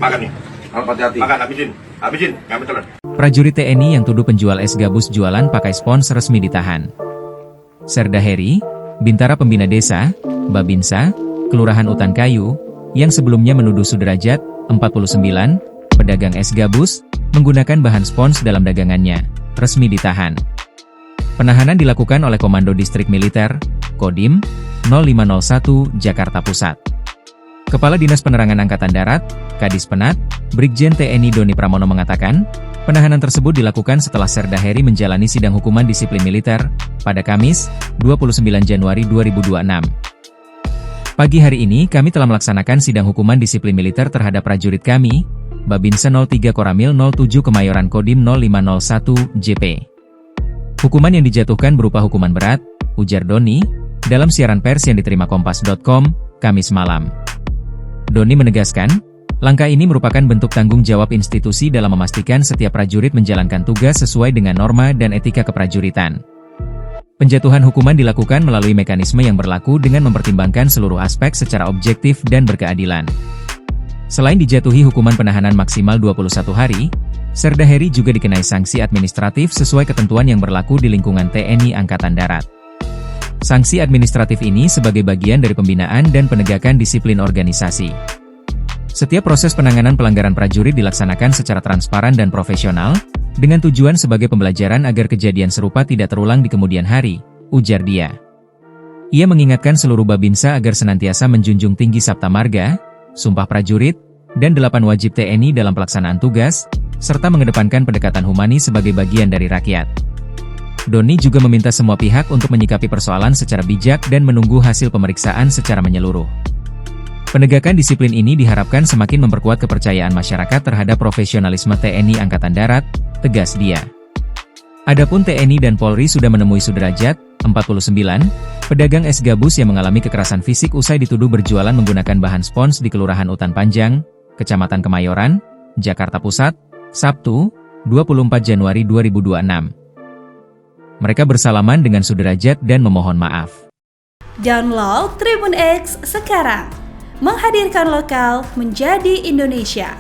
Makan nih. Hati-hati. Makan, habisin, ngambil telur. Prajurit TNI yang tuduh penjual es gabus jualan pakai spons resmi ditahan. Serda Heri, Bintara Pembina Desa, Babinsa, Kelurahan Utan Kayu, yang sebelumnya menuduh Sudrajat, 49, pedagang es gabus, menggunakan bahan spons dalam dagangannya, resmi ditahan. Penahanan dilakukan oleh Komando Distrik Militer, Kodim, 0501, Jakarta Pusat. Kepala Dinas Penerangan Angkatan Darat, Kadis Penat, Brigjen TNI Doni Pramono mengatakan, penahanan tersebut dilakukan setelah Serda Heri menjalani sidang hukuman disiplin militer pada Kamis, 29 Januari 2026. Pagi hari ini kami telah melaksanakan sidang hukuman disiplin militer terhadap prajurit kami, Babinsa 03 Koramil 07 Kemayoran Kodim 0501 JP. Hukuman yang dijatuhkan berupa hukuman berat, ujar Doni, dalam siaran pers yang diterima Kompas.com, Kamis malam. Doni menegaskan, langkah ini merupakan bentuk tanggung jawab institusi dalam memastikan setiap prajurit menjalankan tugas sesuai dengan norma dan etika keprajuritan. Penjatuhan hukuman dilakukan melalui mekanisme yang berlaku dengan mempertimbangkan seluruh aspek secara objektif dan berkeadilan. Selain dijatuhi hukuman penahanan maksimal 21 hari, Serda Heri juga dikenai sanksi administratif sesuai ketentuan yang berlaku di lingkungan TNI Angkatan Darat. Sanksi administratif ini sebagai bagian dari pembinaan dan penegakan disiplin organisasi. Setiap proses penanganan pelanggaran prajurit dilaksanakan secara transparan dan profesional, dengan tujuan sebagai pembelajaran agar kejadian serupa tidak terulang di kemudian hari, ujar dia. Ia mengingatkan seluruh Babinsa agar senantiasa menjunjung tinggi Sabta Marga, Sumpah Prajurit, dan 8 wajib TNI dalam pelaksanaan tugas, serta mengedepankan pendekatan humanis sebagai bagian dari rakyat. Doni juga meminta semua pihak untuk menyikapi persoalan secara bijak dan menunggu hasil pemeriksaan secara menyeluruh. Penegakan disiplin ini diharapkan semakin memperkuat kepercayaan masyarakat terhadap profesionalisme TNI Angkatan Darat, tegas dia. Adapun TNI dan Polri sudah menemui Sudrajat, 49, pedagang es gabus yang mengalami kekerasan fisik usai dituduh berjualan menggunakan bahan spons di Kelurahan Utan Panjang, Kecamatan Kemayoran, Jakarta Pusat, Sabtu, 24 Januari 2026. Mereka bersalaman dengan Sudrajat dan memohon maaf. Download Tribun X sekarang, menghadirkan lokal menjadi Indonesia.